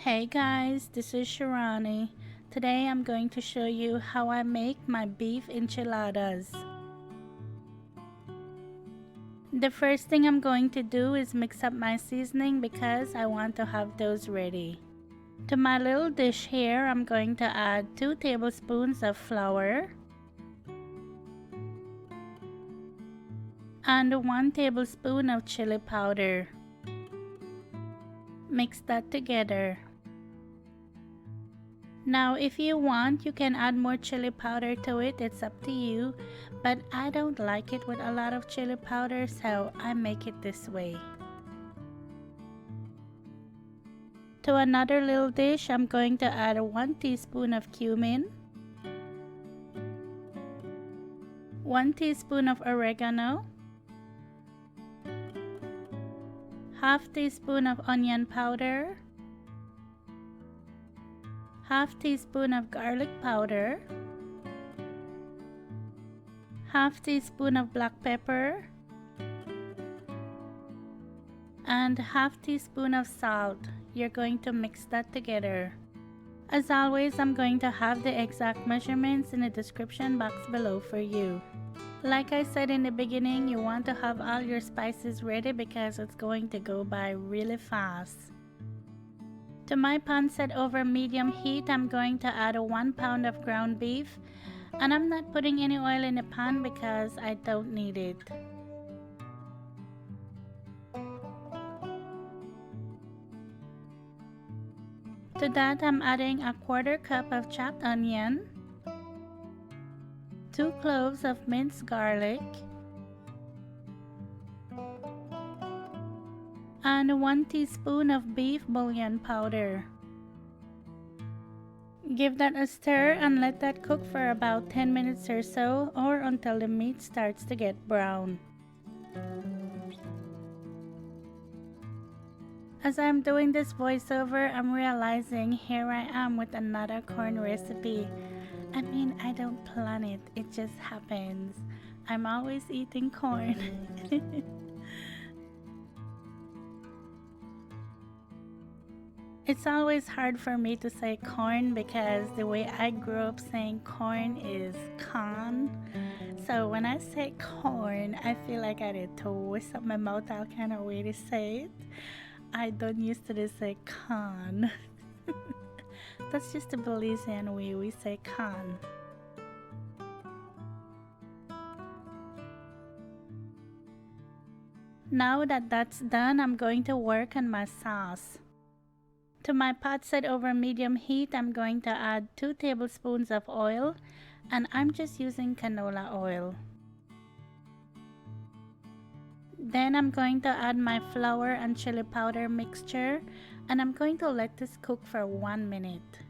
Hey guys, this is Shirani. Today I'm going to show you how I make my beef enchiladas. The first thing I'm going to do is mix up my seasoning because I want to have those ready. To my little dish here, I'm going to add 2 tablespoons of flour and 1 tablespoon of chili powder. Mix that together. Now if you want, you can add more chili powder to it, it's up to you, but I don't like it with a lot of chili powder, so I make it this way. To another little dish, I'm going to add 1 teaspoon of cumin, 1 teaspoon of oregano, half teaspoon of onion powder, half teaspoon of garlic powder, half teaspoon of black pepper, and half teaspoon of salt. You're going to mix that together. As always, I'm going to have the exact measurements in the description box below for you. Like I said in the beginning, you want to have all your spices ready because it's going to go by really fast. To my pan set over medium heat, I'm going to add 1 pound of ground beef, and I'm not putting any oil in the pan because I don't need it. To that, I'm adding a 1/4 cup of chopped onion, 2 cloves of minced garlic, and 1 teaspoon of beef bouillon powder. Give that a stir and let that cook for about 10 minutes or so, or until the meat starts to get brown. As I'm doing this voiceover, I'm realizing here I am with another corn recipe. I mean, I don't plan it, it just happens. I'm always eating corn. It's always hard for me to say corn because the way I grew up saying corn is con. So when I say corn, I feel like I need to twist up my mouth all kind of way to say it. I don't used to say con. That's just the Belizean way we say con. Now that that's done, I'm going to work on my sauce. To my pot set over medium heat, I'm going to add 2 tablespoons of oil, and I'm just using canola oil. Then I'm going to add my flour and chili powder mixture, and I'm going to let this cook for 1 minute.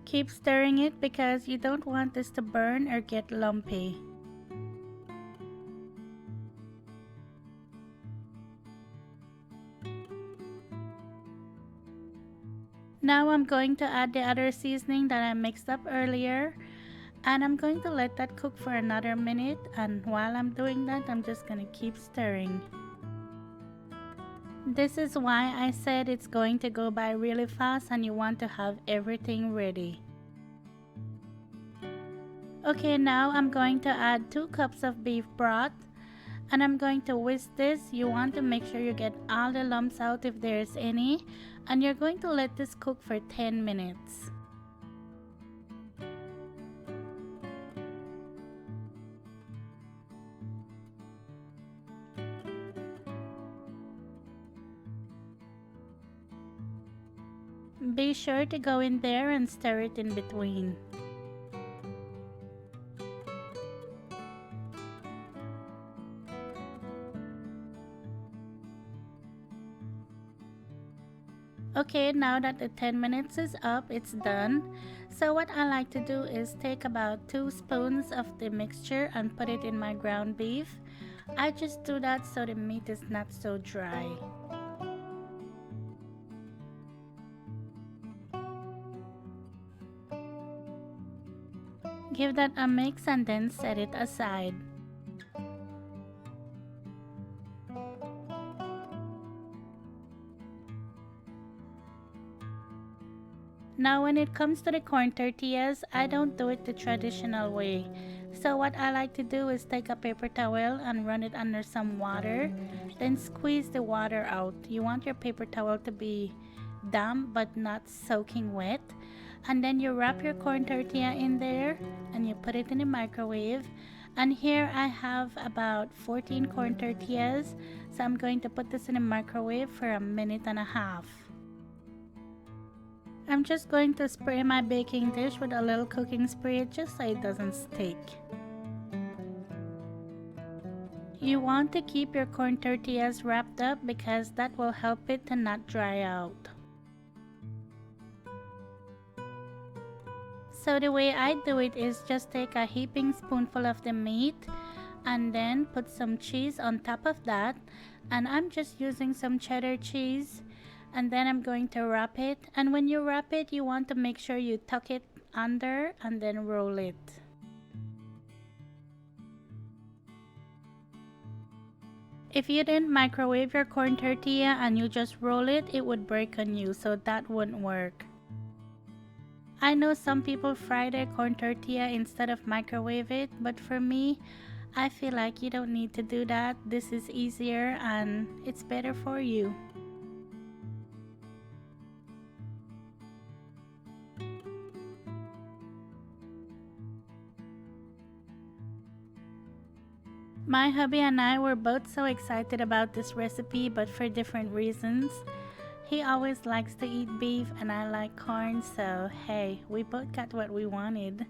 Keep stirring it because you don't want this to burn or get lumpy. Now I'm going to add the other seasoning that I mixed up earlier, and I'm going to let that cook for another minute, and while I'm doing that, I'm just going to keep stirring. This is why I said it's going to go by really fast and you want to have everything ready. Okay, now I'm going to add 2 cups of beef broth, and I'm going to whisk this. You want to make sure you get all the lumps out if there's any, and you're going to let this cook for 10 minutes. Be sure to go in there and stir it in between. Okay, now that the 10 minutes is up, it's done. So what I like to do is take about 2 spoons of the mixture and put it in my ground beef. I just do that so the meat is not so dry. Give that a mix and then set it aside. Now when it comes to the corn tortillas, I don't do it the traditional way. So what I like to do is take a paper towel and run it under some water, then squeeze the water out. You want your paper towel to be damp but not soaking wet. And then you wrap your corn tortilla in there and you put it in the microwave. And here I have about 14 corn tortillas, so I'm going to put this in the microwave for a minute and a half. I'm just going to spray my baking dish with a little cooking spray just so it doesn't stick. You want to keep your corn tortillas wrapped up because that will help it to not dry out. So the way I do it is just take a heaping spoonful of the meat and then put some cheese on top of that, and I'm just using some cheddar cheese, and then I'm going to wrap it. And when you wrap it, you want to make sure you tuck it under and then roll it. If you didn't microwave your corn tortilla and you just roll it, it would break on you, so that wouldn't work. I know some people fry their corn tortilla instead of microwave it, but for me, I feel like you don't need to do that. This is easier and it's better for you. My hubby and I were both so excited about this recipe, but for different reasons. He always likes to eat beef and I like corn, so hey, we both got what we wanted.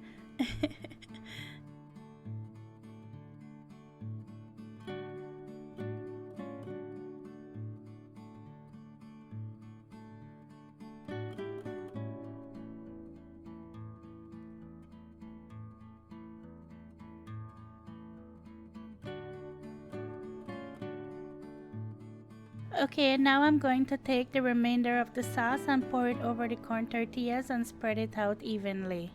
Okay, now I'm going to take the remainder of the sauce and pour it over the corn tortillas and spread it out evenly.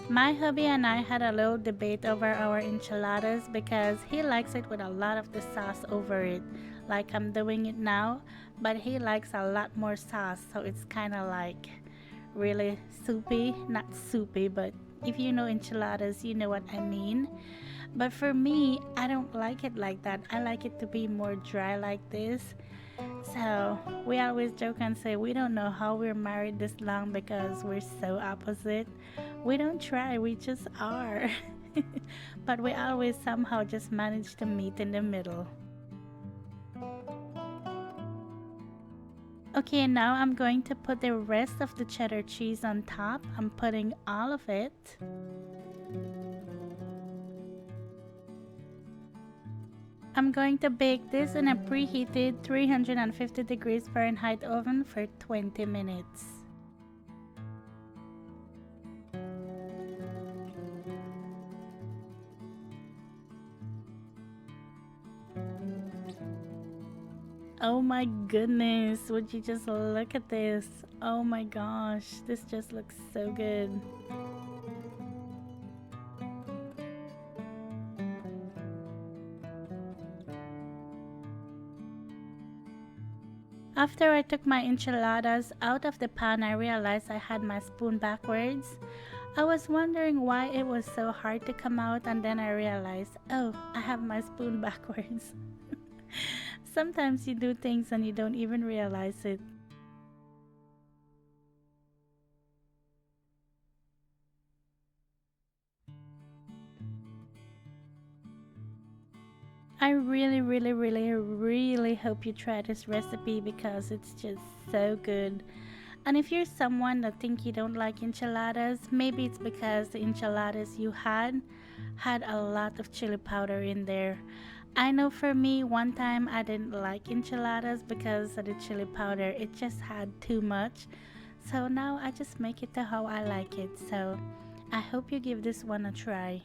My hubby and I had a little debate over our enchiladas because he likes it with a lot of the sauce over it, like I'm doing it now, but he likes a lot more sauce, so it's kind of like really soupy, not soupy, but if you know enchiladas, you know what I mean. But for me, I don't like it like that. I like it to be more dry like this. So we always joke and say we don't know how we're married this long because we're so opposite. We don't try, we just are. But we always somehow just manage to meet in the middle. Okay, now I'm going to put the rest of the cheddar cheese on top. I'm putting all of it. I'm going to bake this in a preheated 350 degrees Fahrenheit oven for 20 minutes. Oh my goodness, would you just look at this? Oh my gosh, this just looks so good. After I took my enchiladas out of the pan, I realized I had my spoon backwards. I was wondering why it was so hard to come out, and then I realized, oh, I have my spoon backwards. Sometimes you do things and you don't even realize it. I really hope you try this recipe because it's just so good. And if you're someone that think you don't like enchiladas, maybe it's because the enchiladas you had a lot of chili powder in there. I know for me, one time I didn't like enchiladas because of the chili powder. It just had too much. So now I just make it to how I like it. So I hope you give this one a try.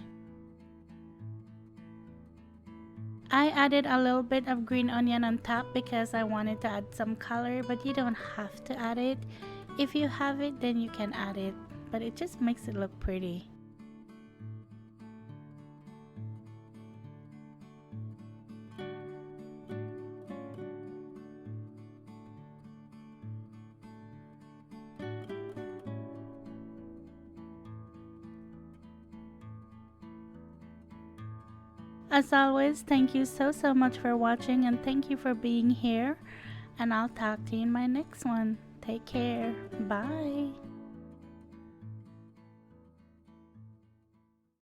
I added a little bit of green onion on top because I wanted to add some color, but you don't have to add it. If you have it, then you can add it, but it just makes it look pretty. As always, thank you so much for watching, and thank you for being here. And I'll talk to you in my next one. Take care. Bye.